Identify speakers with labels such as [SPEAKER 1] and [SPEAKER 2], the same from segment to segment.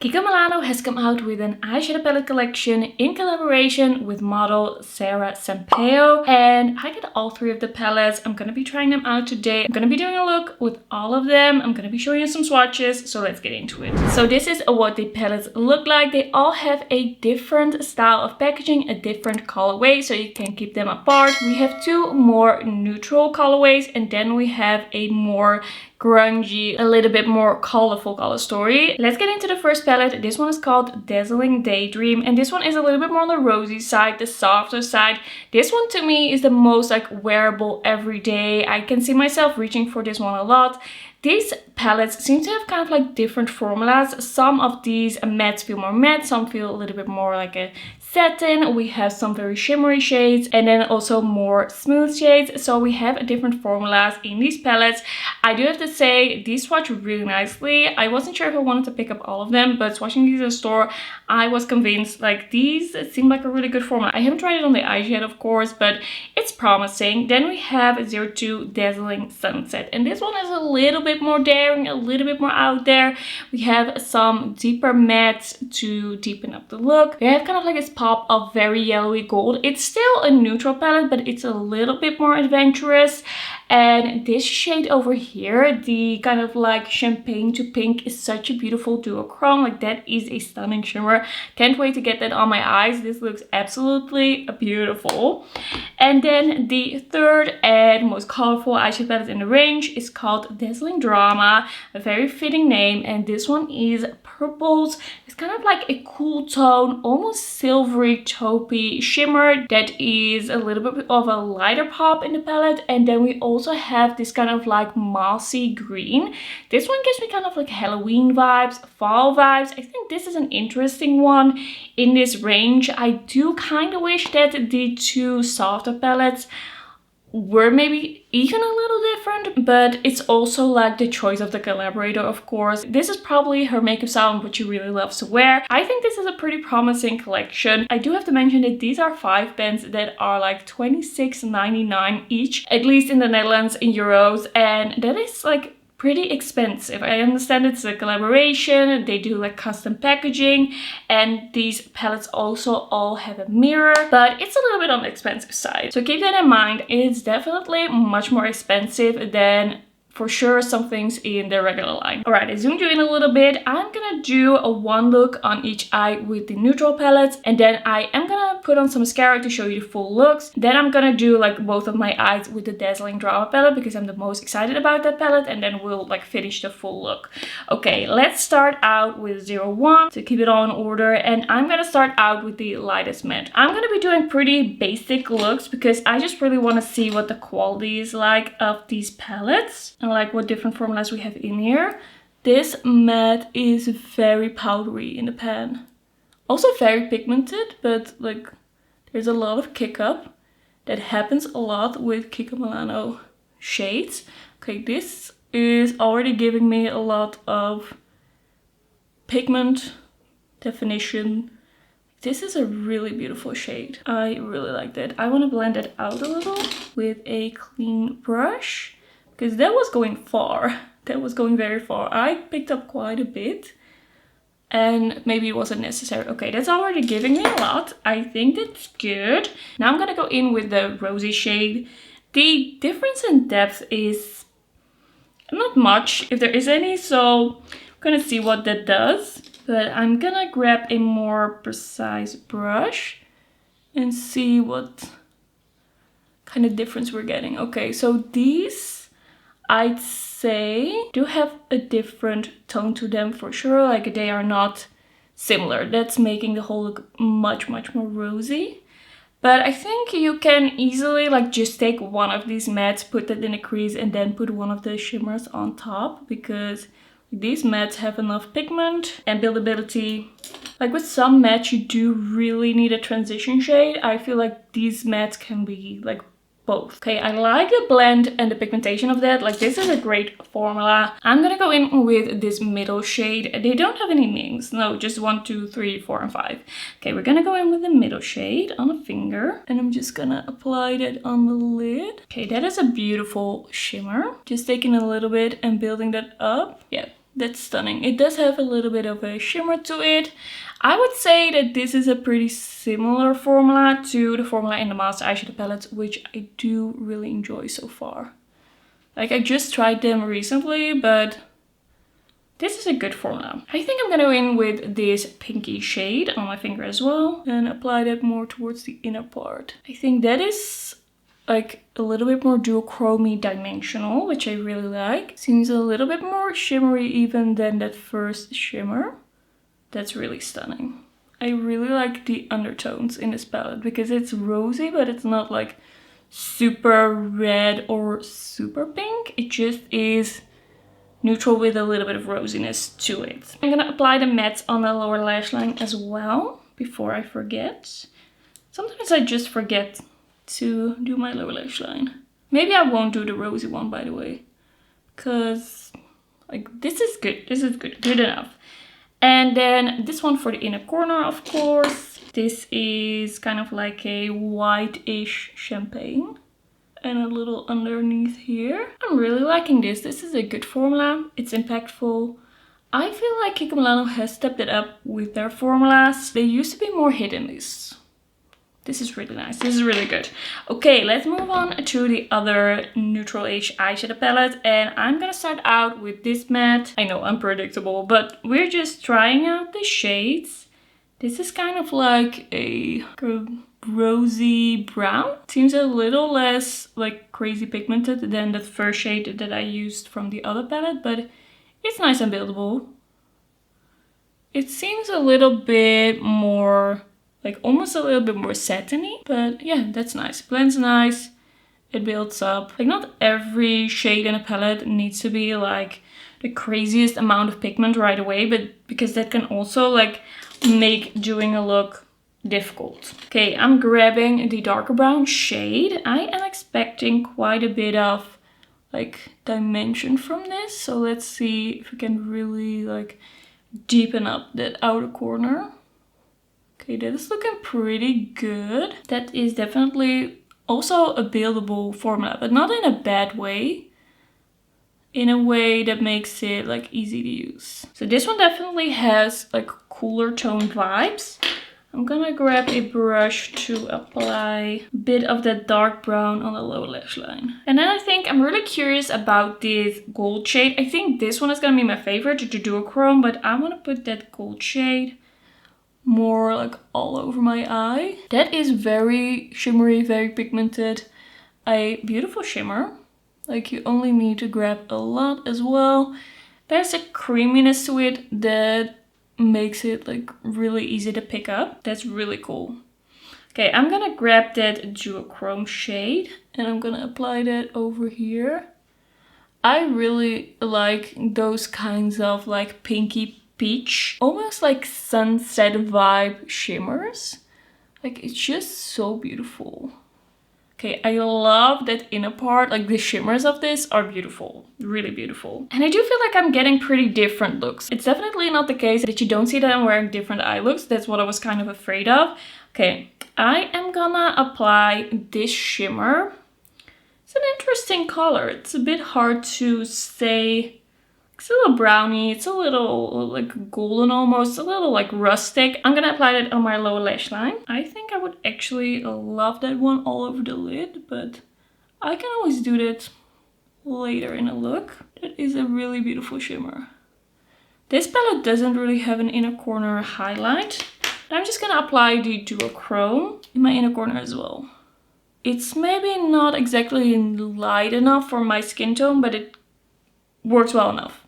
[SPEAKER 1] Kiko Milano has come out with an eyeshadow palette collection in collaboration with model Sara Sampaio, and I got all three of the palettes. I'm gonna be trying them out today. I'm gonna be doing a look with all of them. I'm gonna be showing you some swatches, so let's get into it. So this is what the palettes look like. They all have a different style of packaging, a different colorway, so you can keep them apart. We have two more neutral colorways, and then we have a more grungy, a little bit more colorful color story. Let's get into the first palette. This one is called Dazzling Daydream, and this one is a little bit more on the rosy side, the softer side. This one to me is the most like wearable everyday. I can see myself reaching for this one a lot. These palettes seem to have kind of like different formulas. Some of these mattes feel more matte, some feel a little bit more like a satin. We have some very shimmery shades and then also more smooth shades. So we have different formulas in these palettes. I do have to say these swatch really nicely. I wasn't sure if I wanted to pick up all of them, but swatching these in the store, I was convinced like these seem like a really good formula. I haven't tried it on the eyes yet, of course, but it's promising. Then we have 02 Dazzling Sunset, and this one is a little bit more daring, a little bit more out there. We have some deeper mattes to deepen up the look. We have kind of like this pop of very yellowy gold. It's still a neutral palette, but it's a little bit more adventurous. And this shade over here, the kind of like champagne to pink, is such a beautiful duochrome. Like that is a stunning shimmer. Can't wait to get that on my eyes. This looks absolutely beautiful. And then the third and most colorful eyeshadow palette in the range is called Dazzling Drama, a very fitting name. And this one is purples. It's kind of like a cool tone, almost silvery taupey shimmer that is a little bit of a lighter pop in the palette. And then we also have this kind of like mossy green. This one gives me kind of like Halloween vibes, fall vibes. I think this is an interesting one in this range. I do kind of wish that the two softer palettes were maybe even a little different, but it's also like the choice of the collaborator, of course. This is probably her makeup style and what she really loves to wear. I think this is a pretty promising collection. I do have to mention that these are 5 pens that are like $26.99 each, at least in the Netherlands in euros, and that is like pretty expensive. I understand it's a collaboration, they do like custom packaging, and these palettes also all have a mirror, but it's a little bit on the expensive side. So keep that in mind. It's definitely much more expensive than for sure some things in the regular line. Alright, I zoomed you in a little bit. I'm gonna do a one look on each eye with the neutral palettes, and then I am gonna put on some mascara to show you the full looks. Then I'm gonna do like both of my eyes with the Dazzling Drama palette because I'm the most excited about that palette, and then we'll like finish the full look. Okay, let's start out with 01 to keep it all in order, and I'm gonna start out with the lightest matte. I'm gonna be doing pretty basic looks because I just really want to see what the quality is like of these palettes and like what different formulas we have in here. This matte is very powdery in the pan. Also very pigmented, but like there's a lot of kick up. That happens a lot with Kiko Milano shades. Okay, this is already giving me a lot of pigment definition. This is a really beautiful shade. I really like that. I want to blend it out a little with a clean brush, because that was going far. That was going very far. I picked up quite a bit and maybe it wasn't necessary. Okay, that's already giving me a lot. I think that's good. Now I'm gonna go in with the rosy shade. The difference in depth is not much, if there is any, so I'm gonna see what that does. But I'm gonna grab a more precise brush and see what kind of difference we're getting. Okay, so these, I'd say, do have a different tone to them for sure. Like they are not similar. That's making the whole look much more rosy. But I think you can easily like just take one of these mattes, put that in a crease, and then put one of the shimmers on top, because these mattes have enough pigment and buildability. Like with some mattes you do really need a transition shade. I feel like these mattes can be like both. Okay, I like the blend and the pigmentation of that. Like this is a great formula. I'm gonna go in with this middle shade. They don't have any names. No, just 1, 2, 3, 4, and 5. Okay, we're gonna go in with the middle shade on a finger, and I'm just gonna apply that on the lid. Okay, that is a beautiful shimmer. Just taking a little bit and building that up. Yeah, That's stunning. It does have a little bit of a shimmer to it. I would say that this is a pretty similar formula to the formula in the Master Eyeshadow palettes, which I do really enjoy so far. Like, I just tried them recently, but this is a good formula. I think I'm gonna go in with this pinky shade on my finger as well and apply that more towards the inner part. I think that is like a little bit more duochromy dimensional, which I really like. Seems a little bit more shimmery even than that first shimmer. That's really stunning. I really like the undertones in this palette because it's rosy, but it's not like super red or super pink. It just is neutral with a little bit of rosiness to it. I'm gonna apply the matte on the lower lash line as well before I forget. Sometimes I just forget to do my lower lash line. Maybe I won't do the rosy one, by the way, because like this is good. This is good enough. And then this one for the inner corner, of course. This is kind of like a white-ish champagne. And a little underneath here. I'm really liking this. This is a good formula. It's impactful. I feel like Kiko Milano has stepped it up with their formulas. They used to be more hit in this. This is really nice. This is really good. Okay, let's move on to the other neutral-ish eyeshadow palette. And I'm gonna start out with this matte. I know, unpredictable, but we're just trying out the shades. This is kind of like a rosy brown. Seems a little less like crazy pigmented than the first shade that I used from the other palette, but it's nice and buildable. It seems a little bit more, like almost a little bit more satiny, but yeah, that's nice. It blends nice, it builds up. Like not every shade in a palette needs to be like the craziest amount of pigment right away, but because that can also like make doing a look difficult. Okay, I'm grabbing the darker brown shade. I am expecting quite a bit of like dimension from this. So let's see if we can really like deepen up that outer corner. Okay, that is looking pretty good. That is definitely also a buildable formula, but not in a bad way. In a way that makes it like easy to use. So this one definitely has like cooler tone vibes. I'm gonna grab a brush to apply a bit of that dark brown on the lower lash line. And then I think I'm really curious about this gold shade. I think this one is gonna be my favorite, the duochrome, but I'm gonna put that gold shade more like all over my eye. That is very shimmery, very pigmented. A beautiful shimmer. Like you only need to grab a lot as well. There's a creaminess to it that makes it like really easy to pick up. That's really cool. Okay, I'm gonna grab that duochrome shade and I'm gonna apply that over here. I really like those kinds of like pinky peach, almost like sunset vibe shimmers. Like it's just so beautiful. Okay, I love that inner part, like the shimmers of this are beautiful, really beautiful. And I do feel like I'm getting pretty different looks. It's definitely not the case that you don't see that I'm wearing different eye looks. That's what I was kind of afraid of. Okay, I am gonna apply this shimmer. It's an interesting color. It's a bit hard to say. It's a little browny, it's a little like golden almost, a little like rustic. I'm gonna apply that on my lower lash line. I think I would actually love that one all over the lid, but I can always do that later in a look. That is a really beautiful shimmer. This palette doesn't really have an inner corner highlight. I'm just gonna apply the duochrome in my inner corner as well. It's maybe not exactly light enough for my skin tone, but it works well enough.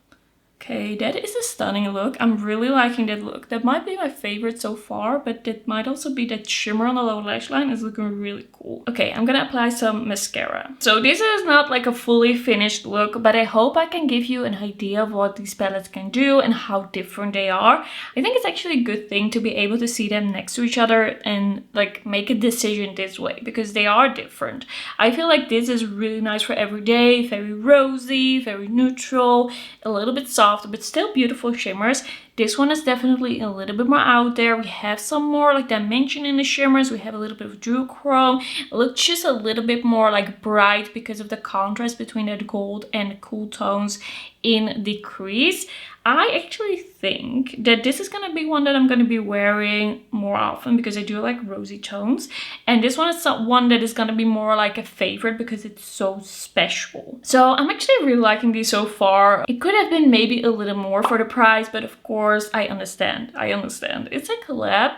[SPEAKER 1] Okay, that is a stunning look. I'm really liking that look. That might be my favorite so far, but that might also be that shimmer on the lower lash line is looking really cool. Okay, I'm gonna apply some mascara. So this is not like a fully finished look, but I hope I can give you an idea of what these palettes can do and how different they are. I think it's actually a good thing to be able to see them next to each other and like make a decision this way because they are different. I feel like this is really nice for every day, very rosy, very neutral, a little bit soft, but still beautiful shimmers. This one is definitely a little bit more out there. We have some more like dimension in the shimmers. We have a little bit of duochrome. It looks just a little bit more like bright because of the contrast between that gold and the cool tones in the crease. I actually think that this is going to be one that I'm going to be wearing more often because I do like rosy tones. And this one is one that is going to be more like a favorite because it's so special. So I'm actually really liking these so far. It could have been maybe a little more for the price, but of course I understand. It's a collab,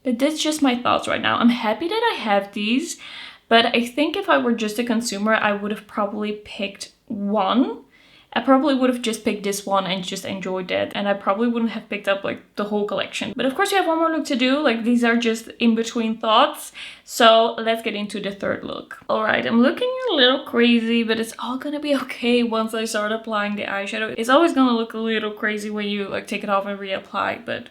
[SPEAKER 1] but that's just my thoughts right now. I'm happy that I have these, but I think if I were just a consumer, I would have probably picked one. I probably would have just picked this one and just enjoyed that, and I probably wouldn't have picked up like the whole collection. But of course you have one more look to do, like these are just in between thoughts. So let's get into the third look. Alright, I'm looking a little crazy, but it's all gonna be okay once I start applying the eyeshadow. It's always gonna look a little crazy when you like take it off and reapply, but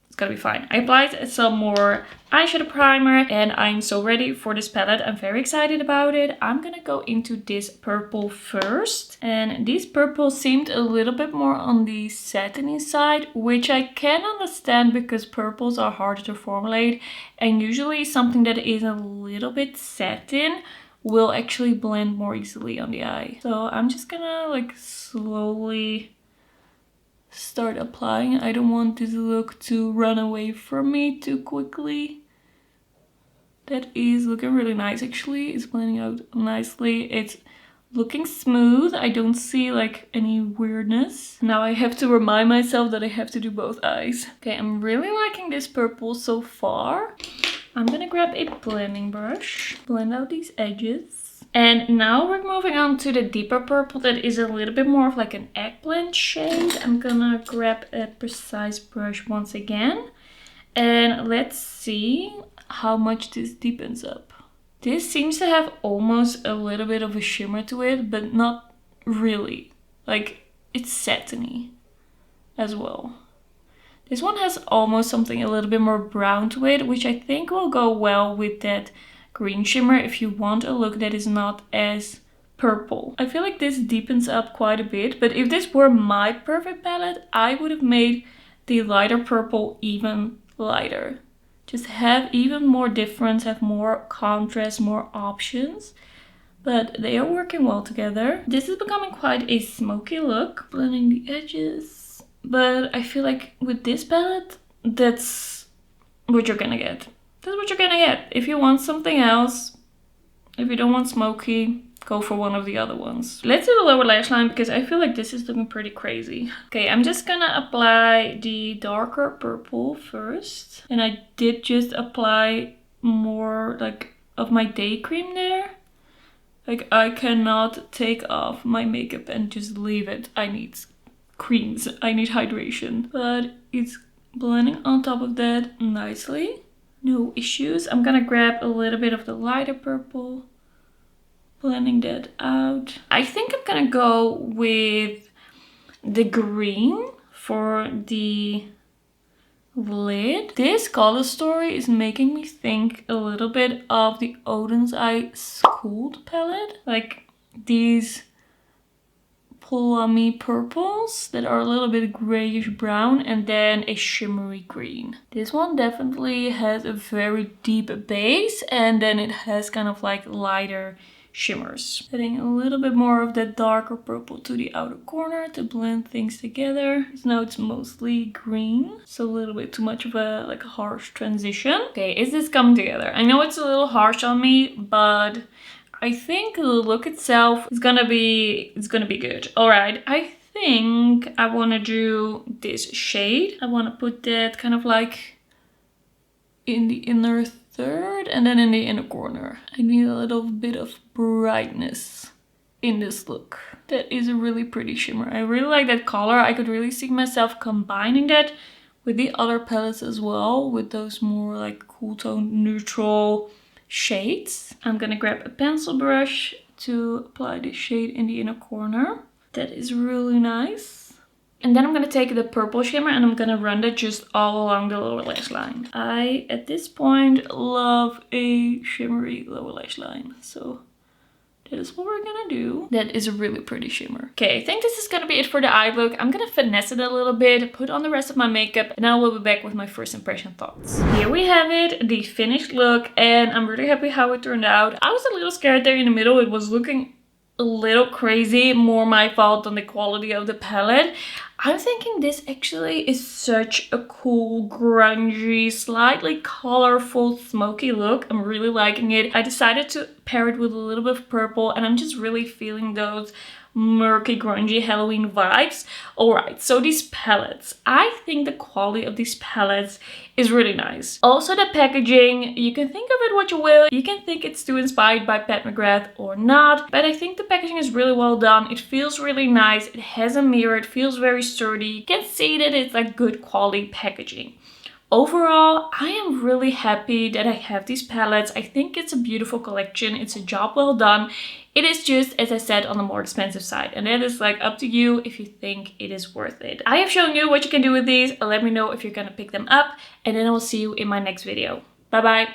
[SPEAKER 1] it's gonna be fine. I applied some more eyeshadow primer and I'm so ready for this palette. I'm very excited about it. I'm gonna go into this purple first. And these purples seemed a little bit more on the satiny side, which I can understand because purples are harder to formulate. And usually something that is a little bit satin will actually blend more easily on the eye. So I'm just gonna like slowly start applying. I don't want this look to run away from me too quickly. That is looking really nice actually. It's blending out nicely. It's looking smooth. I don't see like any weirdness. Now I have to remind myself that I have to do both eyes. Okay, I'm really liking this purple so far. I'm gonna grab a blending brush, blend out these edges. And now we're moving on to the deeper purple that is a little bit more of like an eggplant shade. I'm gonna grab a precise brush once again. And let's see how much this deepens up. This seems to have almost a little bit of a shimmer to it, but not really. Like, it's satiny as well. This one has almost something a little bit more brown to it, which I think will go well with that green shimmer if you want a look that is not as purple. I feel like this deepens up quite a bit, but if this were my perfect palette, I would have made the lighter purple even lighter. Just have even more difference, have more contrast, more options. But they are working well together. This is becoming quite a smoky look, blending the edges. But I feel like with this palette, that's what you're gonna get. That's what you're gonna get. If you want something else, if you don't want smoky, go for one of the other ones. Let's do the lower lash line because I feel like this is looking pretty crazy. Okay, I'm just gonna apply the darker purple first. And I did just apply more like of my day cream there. Like I cannot take off my makeup and just leave it. I need creams, I need hydration. But it's blending on top of that nicely. No issues. I'm gonna grab a little bit of the lighter purple, blending that out. I think I'm gonna go with the green for the lid. This color story is making me think a little bit of the Oden's Eye Schooled palette. Like these plummy purples that are a little bit grayish brown and then a shimmery green. This one definitely has a very deep base and then it has kind of like lighter shimmers. Adding a little bit more of that darker purple to the outer corner to blend things together. So now it's mostly green. So a little bit too much of a like a harsh transition. Okay, is this coming together? I know it's a little harsh on me, but I think the look itself is gonna be good. Alright, I think I wanna do this shade. I wanna put that kind of like in the inner third and then in the inner corner. I need a little bit of brightness in this look. That is a really pretty shimmer. I really like that color. I could really see myself combining that with the other palettes as well, with those more like cool tone neutral shades. I'm gonna grab a pencil brush to apply the shade in the inner corner. That is really nice. And then I'm gonna take the purple shimmer and I'm gonna run that just all along the lower lash line. I, at this point, love a shimmery lower lash line. So that is what we're gonna do. That is a really pretty shimmer. Okay, I think this is gonna be it for the eye look. I'm gonna finesse it a little bit, put on the rest of my makeup, and I will be back with my first impression thoughts. Here we have it, the finished look, and I'm really happy how it turned out. I was a little scared there in the middle. It was looking a little crazy, more my fault than the quality of the palette. I'm thinking this actually is such a cool, grungy, slightly colorful, smoky look. I'm really liking it. I decided to pair it with a little bit of purple, and I'm just really feeling those murky, grungy Halloween vibes. Alright, so these palettes. I think the quality of these palettes is really nice. Also the packaging, you can think of it what you will. You can think it's too inspired by Pat McGrath or not, but I think the packaging is really well done. It feels really nice. It has a mirror. It feels very sturdy. You can see that it's like good quality packaging. Overall, I am really happy that I have these palettes. I think it's a beautiful collection. It's a job well done. It is just, as I said, on the more expensive side. And that is like up to you if you think it is worth it. I have shown you what you can do with these. Let me know if you're gonna pick them up. And then I will see you in my next video. Bye bye.